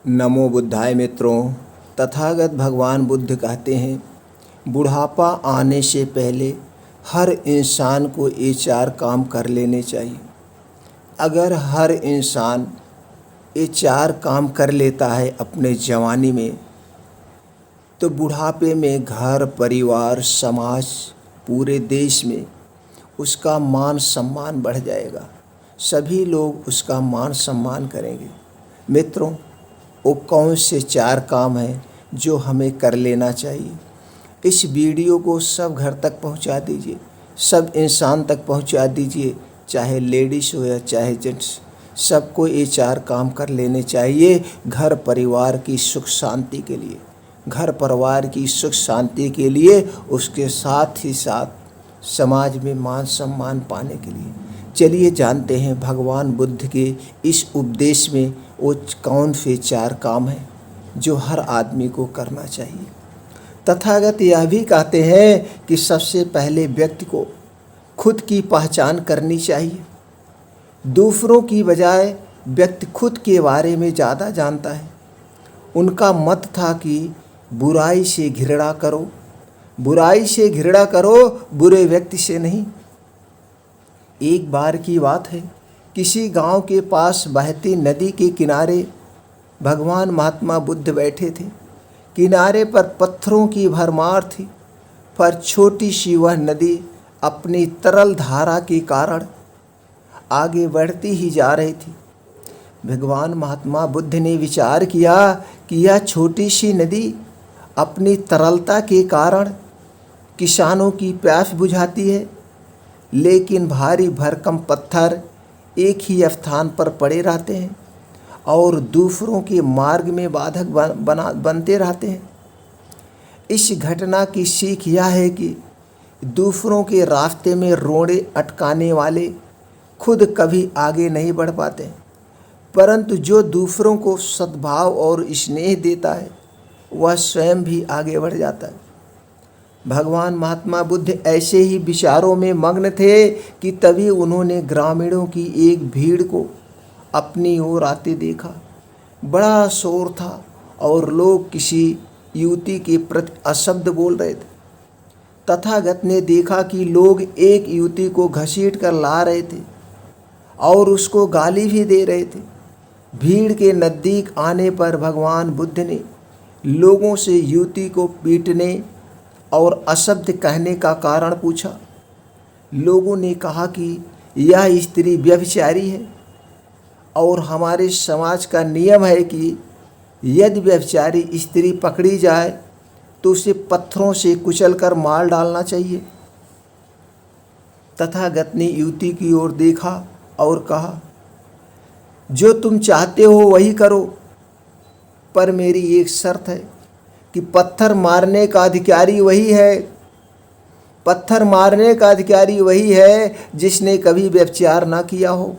नमो बुद्धाय मित्रों। तथागत भगवान बुद्ध कहते हैं, बुढ़ापा आने से पहले हर इंसान को ये 4 काम कर लेने चाहिए। अगर हर इंसान ये 4 काम कर लेता है अपने जवानी में, तो बुढ़ापे में घर, परिवार, समाज, पूरे देश में उसका मान सम्मान बढ़ जाएगा। सभी लोग उसका मान सम्मान करेंगे। मित्रों, वो कौन से 4 काम हैं जो हमें कर लेना चाहिए? इस वीडियो को सब घर तक पहुंचा दीजिए, सब इंसान तक पहुंचा दीजिए, चाहे लेडीज़ हो या चाहे जेंट्स। सबको ये 4 काम कर लेने चाहिए घर परिवार की सुख शांति के लिए, घर परिवार की सुख शांति के लिए, उसके साथ ही साथ समाज में मान सम्मान पाने के लिए। चलिए जानते हैं भगवान बुद्ध के इस उपदेश में वो कौन से 4 काम हैं जो हर आदमी को करना चाहिए। तथागत यह भी कहते हैं कि सबसे पहले व्यक्ति को खुद की पहचान करनी चाहिए। दूसरों की बजाय व्यक्ति खुद के बारे में ज़्यादा जानता है। उनका मत था कि बुराई से घृणा करो, बुराई से घृणा करो, बुरे व्यक्ति से नहीं। एक बार की बात है, किसी गांव के पास बहती नदी के किनारे भगवान महात्मा बुद्ध बैठे थे। किनारे पर पत्थरों की भरमार थी, पर छोटी सी वह नदी अपनी तरल धारा के कारण आगे बढ़ती ही जा रही थी। भगवान महात्मा बुद्ध ने विचार किया कि यह छोटी सी नदी अपनी तरलता के कारण किसानों की प्यास बुझाती है, लेकिन भारी भरकम पत्थर एक ही स्थान पर पड़े रहते हैं और दूसरों के मार्ग में बाधक बनते रहते हैं। इस घटना की सीख यह है कि दूसरों के रास्ते में रोड़े अटकाने वाले खुद कभी आगे नहीं बढ़ पाते, परंतु जो दूसरों को सद्भाव और स्नेह देता है वह स्वयं भी आगे बढ़ जाता है। भगवान महात्मा बुद्ध ऐसे ही विचारों में मग्न थे कि तभी उन्होंने ग्रामीणों की एक भीड़ को अपनी ओर आते देखा। बड़ा शोर था और लोग किसी युवती के प्रति अशब्द बोल रहे थे। तथागत ने देखा कि लोग एक युवती को घसीट कर ला रहे थे और उसको गाली भी दे रहे थे। भीड़ के नज़दीक आने पर भगवान बुद्ध ने लोगों से युवती को पीटने और अशब्द कहने का कारण पूछा। लोगों ने कहा कि यह स्त्री व्यभिचारी है और हमारे समाज का नियम है कि यदि व्यभिचारी स्त्री पकड़ी जाए तो उसे पत्थरों से कुचलकर मार डालना चाहिए। तथागत ने युवती की ओर देखा और कहा, जो तुम चाहते हो वही करो, पर मेरी एक शर्त है कि पत्थर मारने का अधिकारी वही है, पत्थर मारने का अधिकारी वही है जिसने कभी व्यभिचार ना किया हो,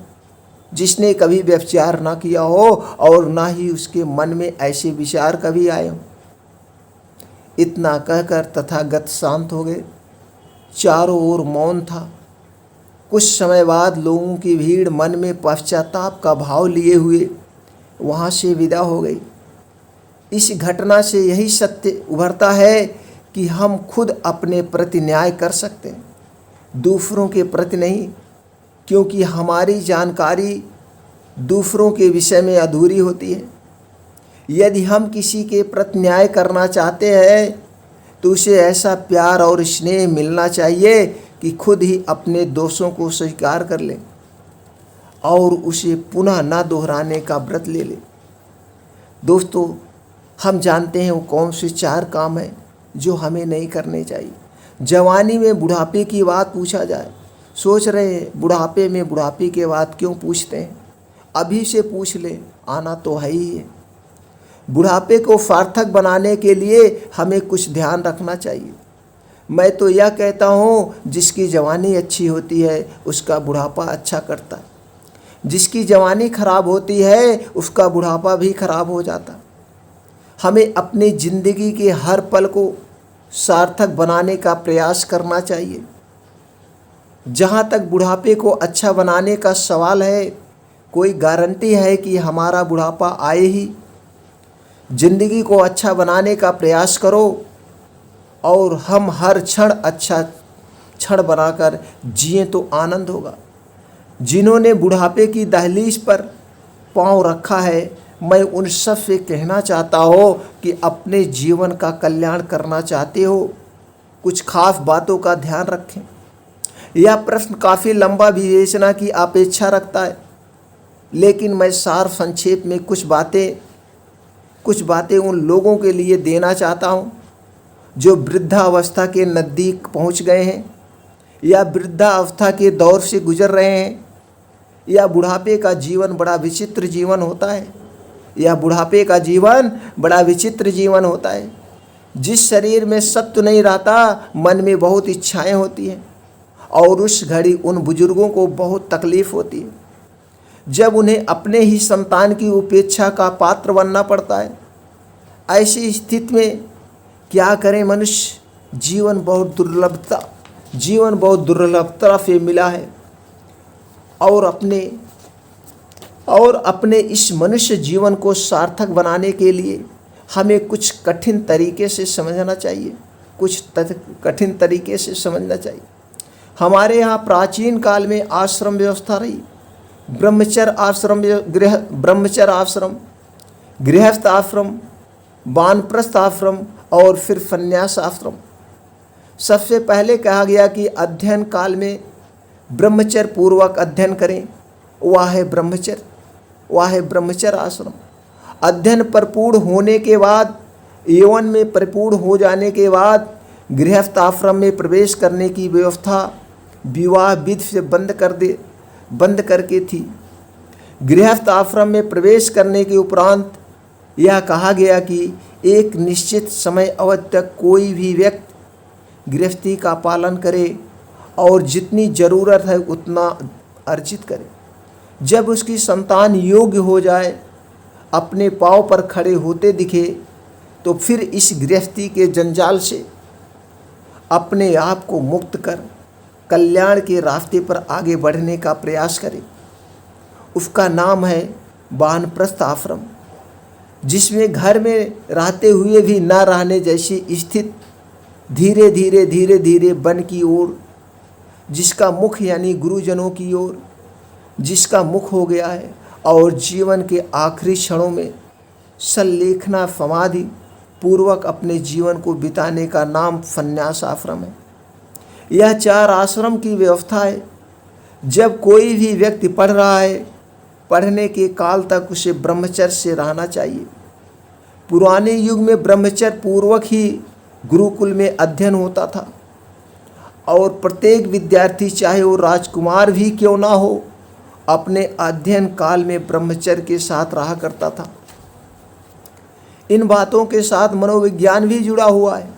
जिसने कभी व्यभिचार ना किया हो और ना ही उसके मन में ऐसे विचार कभी आए हो। इतना कहकर तथागत शांत हो गए। चारों ओर मौन था। कुछ समय बाद लोगों की भीड़ मन में पश्चाताप का भाव लिए हुए वहाँ से विदा हो गई। इस घटना से यही सत्य उभरता है कि हम खुद अपने प्रति न्याय कर सकते हैं, दूसरों के प्रति नहीं, क्योंकि हमारी जानकारी दूसरों के विषय में अधूरी होती है। यदि हम किसी के प्रति न्याय करना चाहते हैं तो उसे ऐसा प्यार और स्नेह मिलना चाहिए कि खुद ही अपने दोषों को स्वीकार कर ले और उसे पुनः न दोहराने का व्रत ले ले। दोस्तों, हम जानते हैं वो कौन से 4 काम हैं जो हमें नहीं करने चाहिए। जवानी में बुढ़ापे की बात पूछा जाए, सोच रहे हैं बुढ़ापे में, बुढ़ापे के बाद क्यों पूछते हैं? अभी से पूछ ले, आना तो है ही है। बुढ़ापे को सार्थक बनाने के लिए हमें कुछ ध्यान रखना चाहिए। मैं तो यह कहता हूँ, जिसकी जवानी अच्छी होती है उसका बुढ़ापा अच्छा करता है, जिसकी जवानी खराब होती है उसका बुढ़ापा भी खराब हो जाता। हमें अपनी ज़िंदगी के हर पल को सार्थक बनाने का प्रयास करना चाहिए। जहाँ तक बुढ़ापे को अच्छा बनाने का सवाल है, कोई गारंटी है कि हमारा बुढ़ापा आए ही? जिंदगी को अच्छा बनाने का प्रयास करो और हम हर क्षण अच्छा क्षण बनाकर जिए तो आनंद होगा। जिन्होंने बुढ़ापे की दहलीज पर पांव रखा है, मैं उन सब से कहना चाहता हो कि अपने जीवन का कल्याण करना चाहते हो, कुछ खास बातों का ध्यान रखें। यह प्रश्न काफ़ी लंबा विवेचना की अपेक्षा रखता है, लेकिन मैं सार संक्षेप में कुछ बातें उन लोगों के लिए देना चाहता हूँ जो वृद्धावस्था के नज़दीक पहुँच गए हैं या वृद्धावस्था के दौर से गुजर रहे हैं, या बुढ़ापे का जीवन बड़ा विचित्र जीवन होता है, जिस शरीर में सत्व नहीं रहता, मन में बहुत इच्छाएं होती हैं और उस घड़ी उन बुजुर्गों को बहुत तकलीफ होती है जब उन्हें अपने ही संतान की उपेक्षा का पात्र बनना पड़ता है। ऐसी स्थिति में क्या करे मनुष्य? जीवन बहुत दुर्लभता से मिला है और अपने इस मनुष्य जीवन को सार्थक बनाने के लिए हमें कुछ कठिन तरीके से समझना चाहिए। हमारे यहाँ प्राचीन काल में आश्रम व्यवस्था रही। ब्रह्मचर्य आश्रम, गृहस्थ आश्रम, वानप्रस्थ आश्रम और फिर संन्यास आश्रम। सबसे पहले कहा गया कि अध्ययन काल में ब्रह्मचर्य पूर्वक अध्ययन करें, वह है ब्रह्मचर्य आश्रम। अध्ययन परिपूर्ण होने के बाद, यौवन में परिपूर्ण हो जाने के बाद गृहस्थ आश्रम में प्रवेश करने की व्यवस्था विवाह विधि से बंद करके थी। गृहस्थ आश्रम में प्रवेश करने के उपरांत यह कहा गया कि एक निश्चित समय अवधि तक कोई भी व्यक्ति गृहस्थी का पालन करे और जितनी ज़रूरत है उतना अर्जित करे। जब उसकी संतान योग्य हो जाए, अपने पाँव पर खड़े होते दिखे, तो फिर इस गृहस्थी के जंजाल से अपने आप को मुक्त कर कल्याण के रास्ते पर आगे बढ़ने का प्रयास करे। उसका नाम है वानप्रस्थ आश्रम, जिसमें घर में रहते हुए भी न रहने जैसी स्थिति धीरे धीरे वन की ओर, जिसका मुख यानी गुरुजनों की ओर जिसका मुख हो गया है, और जीवन के आखिरी क्षणों में संलेखना समाधि पूर्वक अपने जीवन को बिताने का नाम संन्यास आश्रम है। यह 4 आश्रम की व्यवस्था है। जब कोई भी व्यक्ति पढ़ रहा है, पढ़ने के काल तक उसे ब्रह्मचर्य से रहना चाहिए। पुराने युग में ब्रह्मचर्य पूर्वक ही गुरुकुल में अध्ययन होता था और प्रत्येक विद्यार्थी, चाहे वो राजकुमार भी क्यों ना हो, अपने अध्ययन काल में ब्रह्मचर्य के साथ रहा करता था। इन बातों के साथ मनोविज्ञान भी जुड़ा हुआ है।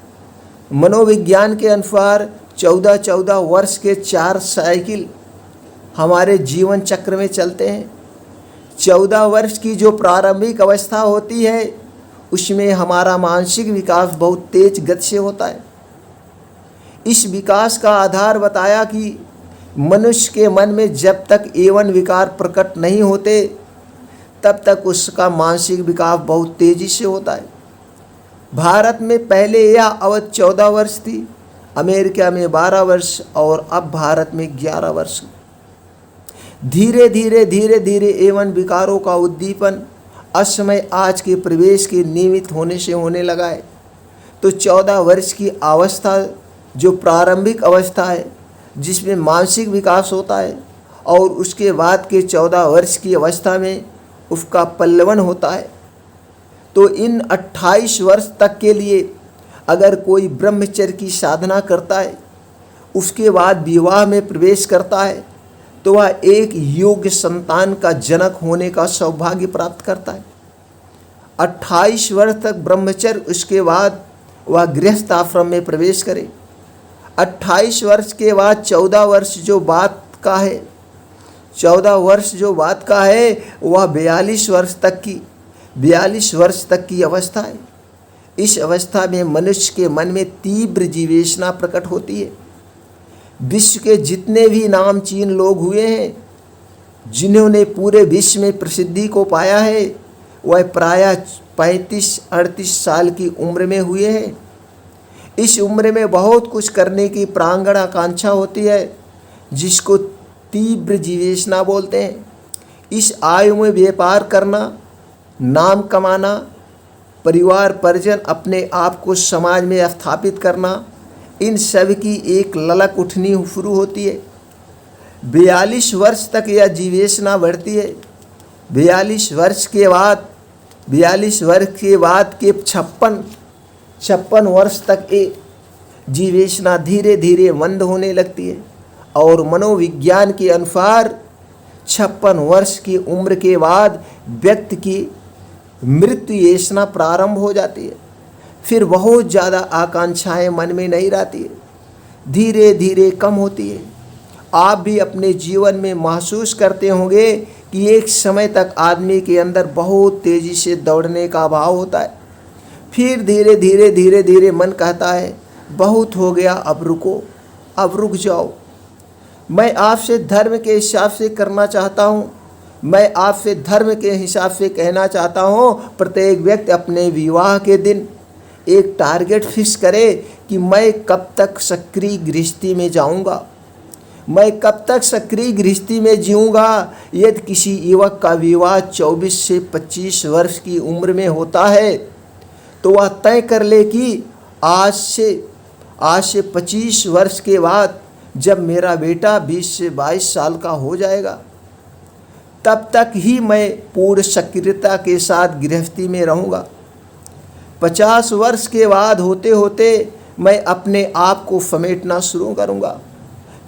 मनोविज्ञान के अनुसार 14 वर्ष के 4 साइकिल हमारे जीवन चक्र में चलते हैं। 14 वर्ष की जो प्रारंभिक अवस्था होती है, उसमें हमारा मानसिक विकास बहुत तेज गति से होता है। इस विकास का आधार बताया कि मनुष्य के मन में जब तक यौवन विकार प्रकट नहीं होते, तब तक उसका मानसिक विकास बहुत तेजी से होता है। भारत में पहले यह अवधि 14 वर्ष थी, अमेरिका में 12 वर्ष और अब भारत में 11 वर्ष। धीरे धीरे यौवन विकारों का उद्दीपन असमय आज के प्रवेश के नियमित होने से होने लगा है। तो 14 वर्ष की अवस्था जो प्रारंभिक अवस्था है, जिसमें मानसिक विकास होता है, और उसके बाद के 14 वर्ष की अवस्था में उसका पल्लवन होता है। तो इन 28 वर्ष तक के लिए अगर कोई ब्रह्मचर्य की साधना करता है, उसके बाद विवाह में प्रवेश करता है, तो वह एक योग्य संतान का जनक होने का सौभाग्य प्राप्त करता है। 28 वर्ष तक ब्रह्मचर्य, उसके बाद वह गृहस्थ आश्रम में प्रवेश करे। 28 वर्ष के बाद 14 वर्ष जो बात का है, 14 वर्ष जो बात का है, वह 42 वर्ष तक की अवस्था है। इस अवस्था में मनुष्य के मन में तीव्र जीवेशना प्रकट होती है। विश्व के जितने भी नामचीन लोग हुए हैं, जिन्होंने पूरे विश्व में प्रसिद्धि को पाया है, वह प्रायः 35-38 साल की उम्र में हुए हैं। इस उम्र में बहुत कुछ करने की प्रांगण आकांक्षा होती है, जिसको तीव्र जीवेशना बोलते हैं। इस आयु में व्यापार करना, नाम कमाना, परिवार परिजन, अपने आप को समाज में स्थापित करना, इन सब की एक ललक उठनी शुरू होती है। 42 वर्ष तक यह जीवेशना बढ़ती है। 42 वर्ष के बाद के 56 वर्ष तक ये जीवेशना धीरे धीरे मंद होने लगती है और मनोविज्ञान के अनुसार 56 वर्ष की उम्र के बाद व्यक्ति की मृत्यु येष्णा प्रारंभ हो जाती है। फिर बहुत ज़्यादा आकांक्षाएं मन में नहीं रहती है, धीरे धीरे कम होती है। आप भी अपने जीवन में महसूस करते होंगे कि एक समय तक आदमी के अंदर बहुत तेज़ी से दौड़ने का भाव होता है, फिर धीरे धीरे मन कहता है बहुत हो गया, अब रुको, अब रुक जाओ। मैं आपसे धर्म के हिसाब से करना चाहता हूँ, मैं आपसे धर्म के हिसाब से कहना चाहता हूँ, प्रत्येक व्यक्ति अपने विवाह के दिन एक टारगेट फिक्स करे कि मैं कब तक सक्रिय गृहस्थी में जाऊँगा, मैं कब तक सक्रिय गृहस्थी में जीऊँगा। यदि किसी युवक का विवाह 24 से 25 वर्ष की उम्र में होता है तो वह तय कर ले कि आज से 25 वर्ष के बाद जब मेरा बेटा 20 से 22 साल का हो जाएगा, तब तक ही मैं पूर्ण सक्रियता के साथ गृहस्थी में रहूँगा। 50 वर्ष के बाद होते होते मैं अपने आप को समेटना शुरू करूँगा।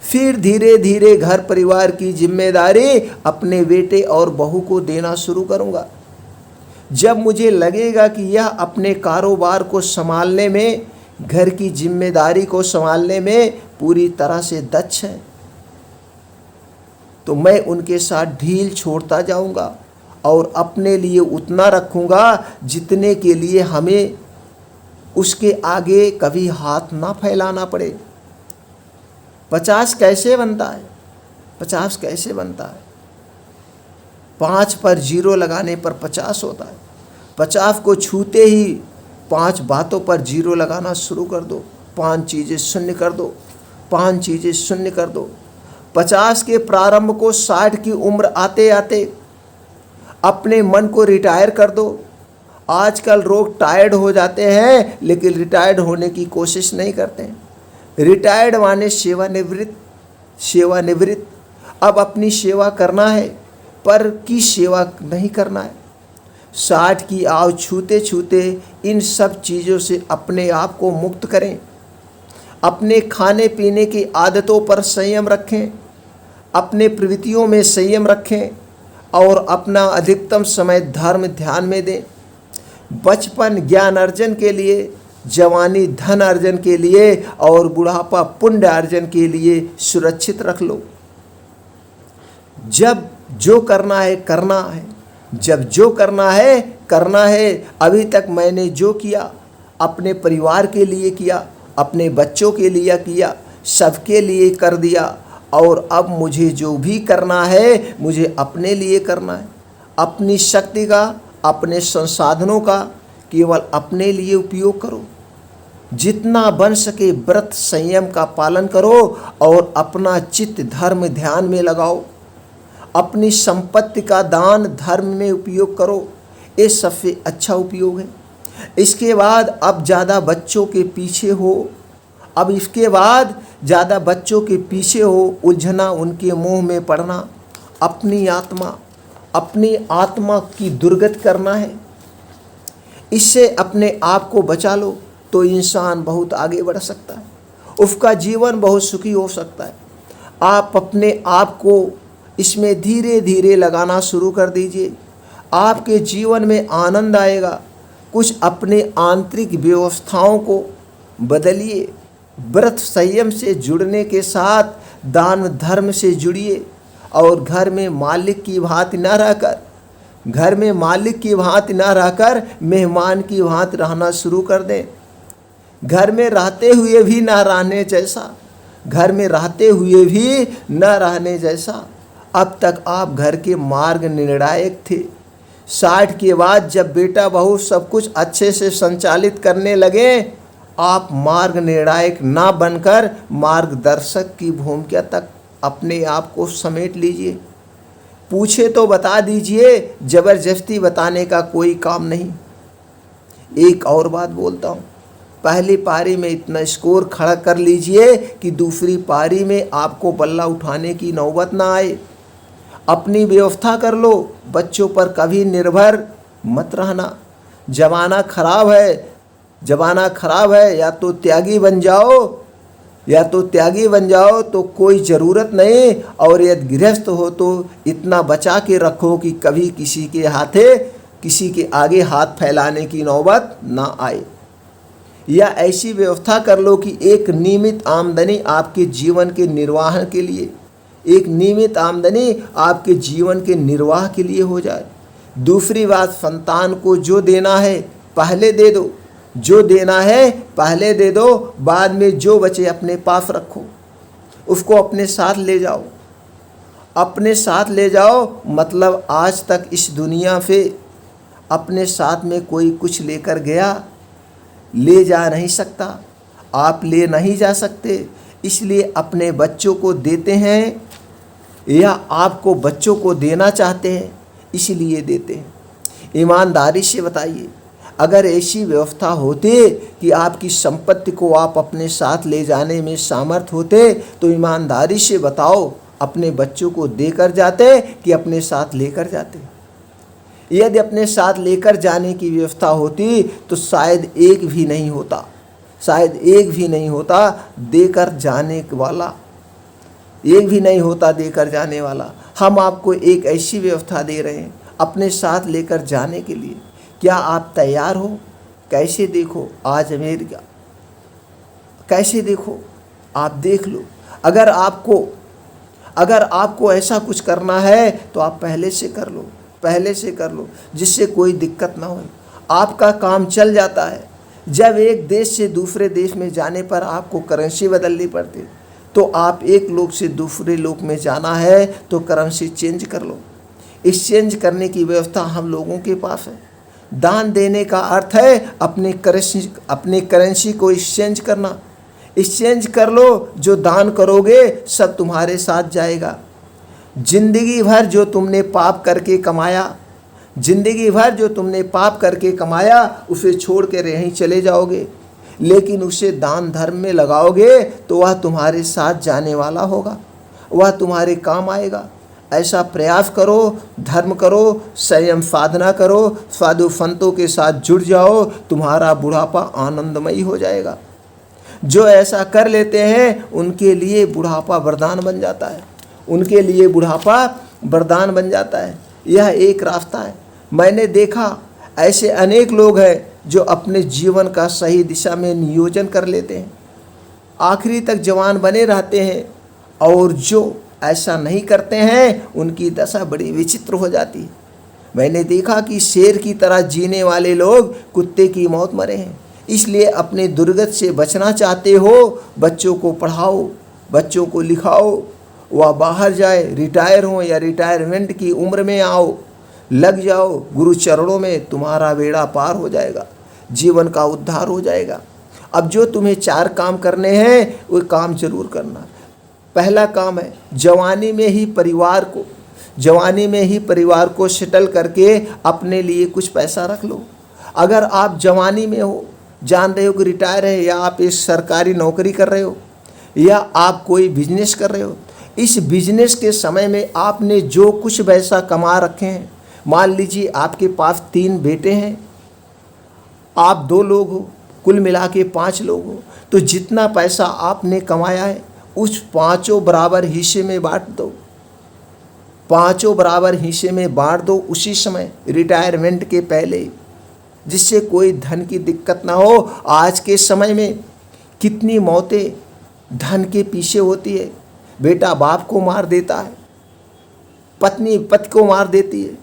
फिर धीरे धीरे घर परिवार की जिम्मेदारी अपने बेटे और बहू को देना शुरू करूँगा। जब मुझे लगेगा कि यह अपने कारोबार को संभालने में, घर की जिम्मेदारी को संभालने में पूरी तरह से दक्ष है, तो मैं उनके साथ ढील छोड़ता जाऊंगा और अपने लिए उतना रखूंगा जितने के लिए हमें उसके आगे कभी हाथ ना फैलाना पड़े। 50 कैसे बनता है? 50 कैसे बनता है? 5 पर 0 लगाने पर 50 होता है। 50 को छूते ही 5 बातों पर 0 लगाना शुरू कर दो, 5 चीज़ें शून्य कर दो, 5 चीज़ें शून्य कर दो। 50 के प्रारंभ को 60 की उम्र आते आते अपने मन को रिटायर कर दो। आजकल लोग टायर्ड हो जाते हैं लेकिन रिटायर्ड होने की कोशिश नहीं करते हैं। रिटायर्ड माने सेवानिवृत्त। अब अपनी सेवा करना है पर की सेवा नहीं करना है। 60 की आयु छूते छूते इन सब चीज़ों से अपने आप को मुक्त करें। अपने खाने पीने की आदतों पर संयम रखें, अपने प्रवृत्तियों में संयम रखें और अपना अधिकतम समय धर्म ध्यान में दें। बचपन ज्ञान अर्जन के लिए, जवानी धन अर्जन के लिए और बुढ़ापा पुण्य अर्जन के लिए सुरक्षित रख लो। जब जो करना है करना है, जब जो करना है करना है। अभी तक मैंने जो किया अपने परिवार के लिए किया, अपने बच्चों के लिए किया, सबके लिए कर दिया और अब मुझे जो भी करना है मुझे अपने लिए करना है। अपनी शक्ति का, अपने संसाधनों का केवल अपने लिए उपयोग करो। जितना बन सके व्रत संयम का पालन करो और अपना चित्त धर्म ध्यान में लगाओ। अपनी संपत्ति का दान धर्म में उपयोग करो, ये सबसे अच्छा उपयोग है। इसके बाद अब ज़्यादा बच्चों के पीछे हो, अब इसके बाद ज़्यादा बच्चों के पीछे हो, उलझना, उनके मुंह में पड़ना, अपनी आत्मा की दुर्गति करना है। इससे अपने आप को बचा लो तो इंसान बहुत आगे बढ़ सकता है, उसका जीवन बहुत सुखी हो सकता है। आप अपने आप को इसमें धीरे धीरे लगाना शुरू कर दीजिए, आपके जीवन में आनंद आएगा। कुछ अपने आंतरिक व्यवस्थाओं को बदलिए। व्रत संयम से जुड़ने के साथ दान धर्म से जुड़िए और घर में मालिक की भांति न रहकर मेहमान की भांति रहना शुरू कर दें। घर में रहते हुए भी न रहने जैसा। अब तक आप घर के मार्ग निर्णायक थे, 60 के बाद जब बेटा बहू सब कुछ अच्छे से संचालित करने लगे, आप मार्ग निर्णायक ना बनकर मार्गदर्शक की भूमिका तक अपने आप को समेट लीजिए। पूछे तो बता दीजिए, जबरदस्ती बताने का कोई काम नहीं। एक और बात बोलता हूँ, पहली पारी में इतना स्कोर खड़ा कर लीजिए कि दूसरी पारी में आपको बल्ला उठाने की नौबत ना आए। अपनी व्यवस्था कर लो, बच्चों पर कभी निर्भर मत रहना। जमाना खराब है, जमाना खराब है, या तो त्यागी बन जाओ तो कोई ज़रूरत नहीं, और यदि गृहस्थ हो तो इतना बचा के रखो कि कभी किसी के आगे हाथ फैलाने की नौबत ना आए। या ऐसी व्यवस्था कर लो कि एक नियमित आमदनी आपके जीवन के निर्वाह के लिए, हो जाए। दूसरी बात, संतान को जो देना है पहले दे दो, बाद में जो बचे अपने पास रखो। उसको अपने साथ ले जाओ, मतलब आज तक इस दुनिया पे अपने साथ में कोई कुछ लेकर गया, ले जा नहीं सकता, आप ले नहीं जा सकते, इसलिए अपने बच्चों को देते हैं, या आपको बच्चों को देना चाहते हैं इसलिए देते हैं। ईमानदारी से बताइए, अगर ऐसी व्यवस्था होती कि आपकी संपत्ति को आप अपने साथ ले जाने में सामर्थ होते, तो ईमानदारी से बताओ, अपने बच्चों को देकर जाते कि अपने साथ लेकर जाते? यदि अपने साथ लेकर जाने की व्यवस्था होती तो शायद एक भी नहीं होता देकर जाने वाला। हम आपको एक ऐसी व्यवस्था दे रहे हैं अपने साथ लेकर जाने के लिए। क्या आप तैयार हो? कैसे देखो आज अमेरिका, कैसे देखो, आप देख लो। अगर आपको ऐसा कुछ करना है तो आप पहले से कर लो, जिससे कोई दिक्कत ना हो। आपका काम चल जाता है। जब एक देश से दूसरे देश में जाने पर आपको करेंसी बदलनी पड़ती, तो आप एक लोग से दूसरे लोग में जाना है तो करेंसी चेंज कर लो। एक्सचेंज करने की व्यवस्था हम लोगों के पास है। दान देने का अर्थ है अपनी करेंसी को एक्सचेंज करना। एक्सचेंज कर लो, जो दान करोगे सब तुम्हारे साथ जाएगा। जिंदगी भर जो तुमने पाप करके कमाया उसे छोड़ के यहीं चले जाओगे, लेकिन उसे दान धर्म में लगाओगे तो वह तुम्हारे साथ जाने वाला होगा, वह तुम्हारे काम आएगा। ऐसा प्रयास करो, धर्म करो, संयम साधना करो, साधु संतों के साथ जुड़ जाओ, तुम्हारा बुढ़ापा आनंदमयी हो जाएगा। जो ऐसा कर लेते हैं उनके लिए बुढ़ापा वरदान बन जाता है। यह एक रास्ता है। मैंने देखा ऐसे अनेक लोग हैं जो अपने जीवन का सही दिशा में नियोजन कर लेते हैं, आखिरी तक जवान बने रहते हैं, और जो ऐसा नहीं करते हैं उनकी दशा बड़ी विचित्र हो जाती है। मैंने देखा कि शेर की तरह जीने वाले लोग कुत्ते की मौत मरे हैं। इसलिए अपने दुर्गत से बचना चाहते हो, बच्चों को पढ़ाओ, बच्चों को लिखाओ, वह बाहर जाए, रिटायर हो या रिटायरमेंट की उम्र में आओ, लग जाओ गुरु चरणों में, तुम्हारा बेड़ा पार हो जाएगा, जीवन का उद्धार हो जाएगा। अब जो तुम्हें 4 काम करने हैं वो काम जरूर करना। पहला काम है जवानी में ही परिवार को सेटल करके अपने लिए कुछ पैसा रख लो। अगर आप जवानी में हो, जान रहे हो कि रिटायर है, या आप एक सरकारी नौकरी कर रहे हो, या आप कोई बिजनेस कर रहे हो, इस बिजनेस के समय में आपने जो कुछ पैसा कमा रखे हैं, मान लीजिए आपके पास 3 बेटे हैं, आप 2 लोग हो, कुल मिला के 5 लोग हो, तो जितना पैसा आपने कमाया है उस 5 बराबर हिस्से में बांट दो उसी समय, रिटायरमेंट के पहले, जिससे कोई धन की दिक्कत ना हो। आज के समय में कितनी मौतें धन के पीछे होती है। बेटा बाप को मार देता है, पत्नी पति को मार देती है,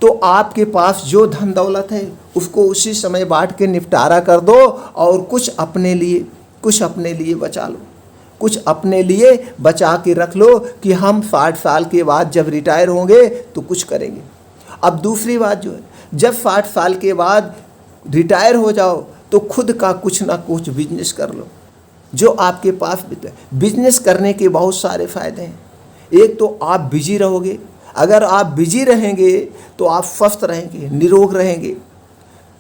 तो आपके पास जो धन दौलत है उसको उसी समय बांट के निपटारा कर दो, और कुछ अपने लिए बचा लो, कुछ अपने लिए बचा के रख लो कि हम 60 साल के बाद जब रिटायर होंगे तो कुछ करेंगे। अब दूसरी बात जो है, जब 60 साल के बाद रिटायर हो जाओ तो खुद का कुछ ना कुछ बिजनेस कर लो जो आपके पास बिजनेस करने के बहुत सारे फ़ायदे हैं। एक तो आप बिजी रहोगे, अगर आप बिजी रहेंगे तो आप स्वस्थ रहेंगे, निरोग रहेंगे।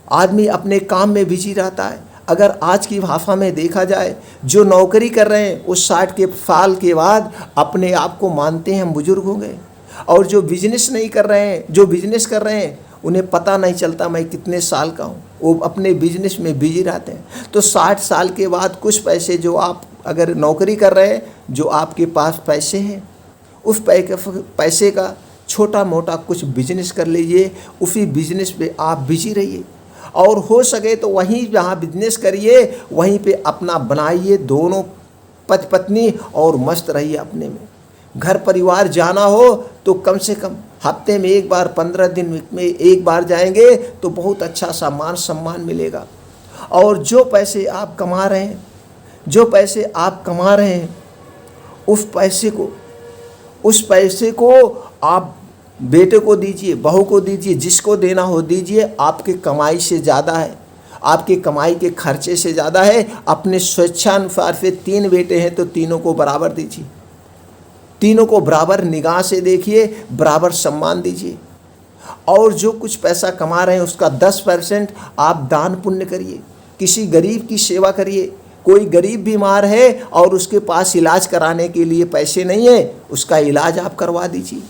आदमी अपने काम में बिजी रहता है। अगर आज की भाषा में देखा जाए, जो नौकरी कर रहे हैं वो 60 के साल के बाद अपने आप को मानते हैं हम बुजुर्ग हो गए, और जो बिजनेस नहीं कर रहे हैं, जो बिजनेस कर रहे हैं उन्हें पता नहीं चलता मैं कितने साल का हूँ, वो अपने बिजनेस में बिजी रहते हैं। तो 60 साल के बाद कुछ पैसे जो आप अगर नौकरी कर रहे हैं, जो आपके पास पैसे हैं, उस पैसे का छोटा मोटा कुछ बिजनेस कर लीजिए, उसी बिजनेस पे आप बिजी रहिए, और हो सके तो वहीं जहाँ बिजनेस करिए वहीं पे अपना बनाइए, दोनों पति पत्नी, और मस्त रहिए अपने में। घर परिवार जाना हो तो कम से कम हफ्ते में एक बार, 15 दिन में एक बार जाएंगे तो बहुत अच्छा सा मान सम्मान मिलेगा। और जो पैसे आप कमा रहे हैं, उस पैसे को आप बेटे को दीजिए, बहू को दीजिए, जिसको देना हो दीजिए। आपके कमाई से ज़्यादा है, आपके कमाई के खर्चे से ज़्यादा है। अपने स्वेच्छानुसार से 3 बेटे हैं तो तीनों को बराबर दीजिए, तीनों को बराबर निगाह से देखिए, बराबर सम्मान दीजिए। और जो कुछ पैसा कमा रहे हैं उसका 10% आप दान पुण्य करिए, किसी गरीब की सेवा करिए। कोई गरीब बीमार है और उसके पास इलाज कराने के लिए पैसे नहीं है, उसका इलाज आप करवा दीजिए।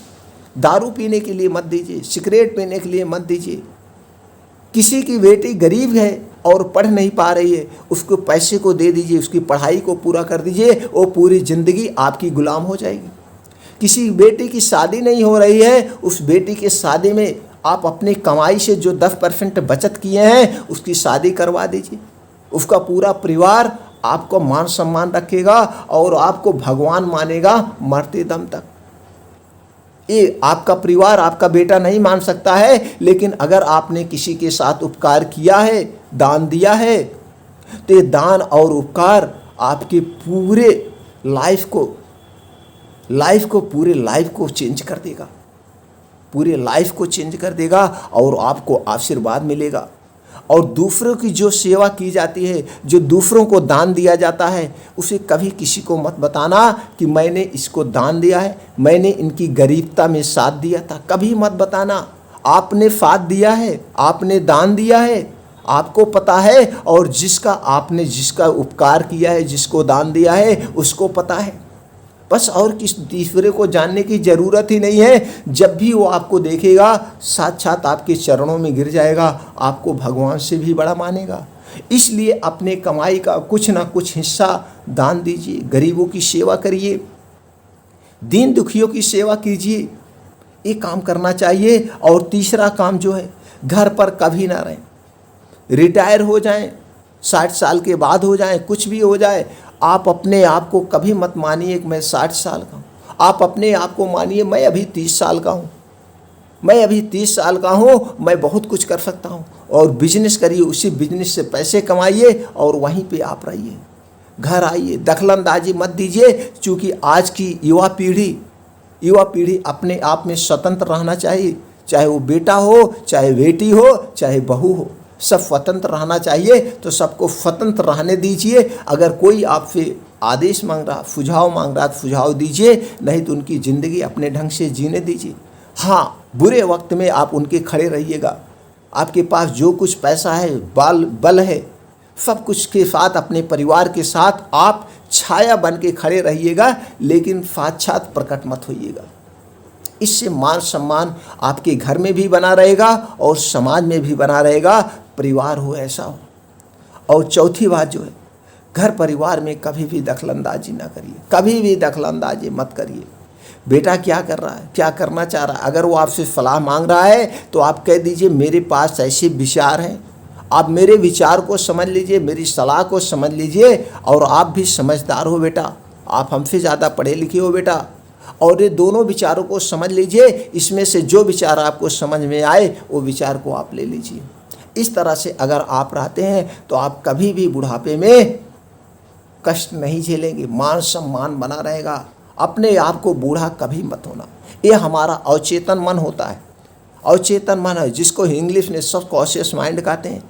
दारू पीने के लिए मत दीजिए, सिगरेट पीने के लिए मत दीजिए। किसी की बेटी गरीब है और पढ़ नहीं पा रही है, उसको पैसे को दे दीजिए, उसकी पढ़ाई को पूरा कर दीजिए, वो पूरी ज़िंदगी आपकी गुलाम हो जाएगी। किसी बेटी की शादी नहीं हो रही है, उस बेटी के शादी में आप अपनी कमाई से जो 10% बचत किए हैं उसकी शादी करवा दीजिए। उसका पूरा परिवार आपको मान सम्मान रखेगा और आपको भगवान मानेगा मरते दम तक। ये आपका परिवार, आपका बेटा नहीं मान सकता है, लेकिन अगर आपने किसी के साथ उपकार किया है, दान दिया है, तो ये दान और उपकार आपके पूरे लाइफ को चेंज कर देगा, पूरे लाइफ को चेंज कर देगा, और आपको आशीर्वाद मिलेगा। और दूसरों की जो सेवा की जाती है, जो दूसरों को दान दिया जाता है, उसे कभी किसी को मत बताना कि मैंने इसको दान दिया है, मैंने इनकी गरीबता में साथ दिया था, कभी मत बताना। आपने साथ दिया है, आपने दान दिया है, आपको पता है, और जिसका उपकार किया है, जिसको दान दिया है, उसको पता है। बस और किस तीसरे को जानने की ज़रूरत ही नहीं है। जब भी वो आपको देखेगा साक्षात आपके चरणों में गिर जाएगा, आपको भगवान से भी बड़ा मानेगा। इसलिए अपने कमाई का कुछ ना कुछ हिस्सा दान दीजिए, गरीबों की सेवा करिए, दीन दुखियों की सेवा कीजिए, ये काम करना चाहिए। और तीसरा काम जो है, घर पर कभी ना रहें, रिटायर हो जाएं, 60 साल के बाद हो जाएं, कुछ भी हो जाए, आप अपने आप को कभी मत मानिए कि मैं 60 साल का हूँ। आप अपने आप को मानिए मैं अभी 30 साल का हूँ, मैं बहुत कुछ कर सकता हूँ। और बिजनेस करिए, उसी बिजनेस से पैसे कमाइए और वहीं पे आप रहिए। घर आइए, दखलंदाजी मत दीजिए, क्योंकि आज की युवा पीढ़ी अपने आप में स्वतंत्र रहना चाहिए। चाहे वो बेटा हो, चाहे बेटी हो, चाहे बहू हो, सब स्वतंत्र रहना चाहिए। तो सबको स्वतंत्र रहने दीजिए। अगर कोई आपसे आदेश मांग रहा, सुझाव मांग रहा, तो सुझाव दीजिए, नहीं तो उनकी ज़िंदगी अपने ढंग से जीने दीजिए। हाँ, बुरे वक्त में आप उनके खड़े रहिएगा। आपके पास जो कुछ पैसा है, बल है, सब कुछ के साथ अपने परिवार के साथ आप छाया बन के खड़े रहिएगा, लेकिन साक्षात प्रकट मत होइएगा। इससे मान सम्मान आपके घर में भी बना रहेगा और समाज में भी बना रहेगा, परिवार हो ऐसा हो। और चौथी बात जो है, घर परिवार में कभी भी दखलंदाजी ना करिए, कभी भी दखलंदाजी मत करिए। बेटा क्या कर रहा है, क्या करना चाह रहा है, अगर वो आपसे सलाह मांग रहा है तो आप कह दीजिए मेरे पास ऐसे विचार हैं, आप मेरे विचार को समझ लीजिए, मेरी सलाह को समझ लीजिए। और आप भी समझदार हो बेटा, आप हमसे ज़्यादा पढ़े लिखे हो बेटा, और ये दोनों विचारों को समझ लीजिए। इसमें से जो विचार आपको समझ में आए वो विचार को आप ले लीजिए। इस तरह से अगर आप रहते हैं तो आप कभी भी बुढ़ापे में कष्ट नहीं झेलेंगे, मान सम्मान बना रहेगा। अपने आप को बूढ़ा कभी मत होना, ये हमारा अवचेतन मन होता है। अवचेतन मन है, जिसको इंग्लिश में सबकॉन्शियस माइंड कहते हैं।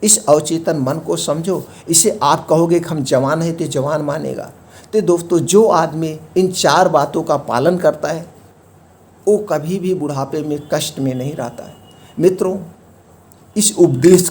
इस अवचेतन मन को समझो। इसे आप कहोगे कि हम जवान हैं तो जवान मानेगा। तो दोस्तों, जो आदमी इन 4 बातों का पालन करता है वो कभी भी बुढ़ापे में कष्ट में नहीं रहता है। मित्रों, इस उपदेश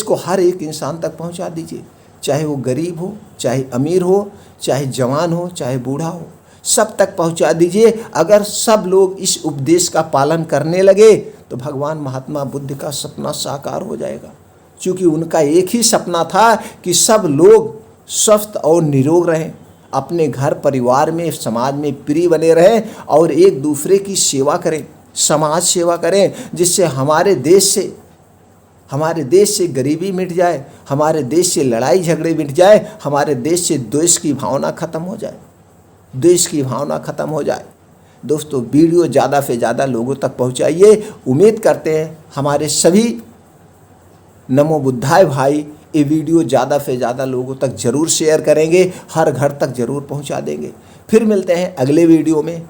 को हर एक इंसान तक पहुंचा दीजिए, चाहे वो गरीब हो, चाहे अमीर हो, चाहे जवान हो, चाहे बूढ़ा हो, सब तक पहुंचा दीजिए। अगर सब लोग इस उपदेश का पालन करने लगे तो भगवान महात्मा बुद्ध का सपना साकार हो जाएगा। क्योंकि उनका एक ही सपना था कि सब लोग स्वस्थ और निरोग रहें, अपने घर परिवार में, समाज में प्रिय बने रहें और एक दूसरे की सेवा करें, समाज सेवा करें, जिससे हमारे देश से गरीबी मिट जाए, हमारे देश से लड़ाई झगड़े मिट जाए, हमारे देश से द्वेष की भावना खत्म हो जाए। दोस्तों, वीडियो ज़्यादा से ज़्यादा लोगों तक पहुंचाइए। उम्मीद करते हैं हमारे सभी नमो बुद्धाय भाई ये वीडियो ज़्यादा से ज़्यादा लोगों तक ज़रूर शेयर करेंगे, हर घर तक ज़रूर पहुंचा देंगे। फिर मिलते हैं अगले वीडियो में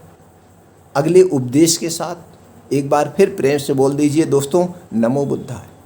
अगले उपदेश के साथ। एक बार फिर प्रेम से बोल दीजिए दोस्तों, नमो बुद्धाय।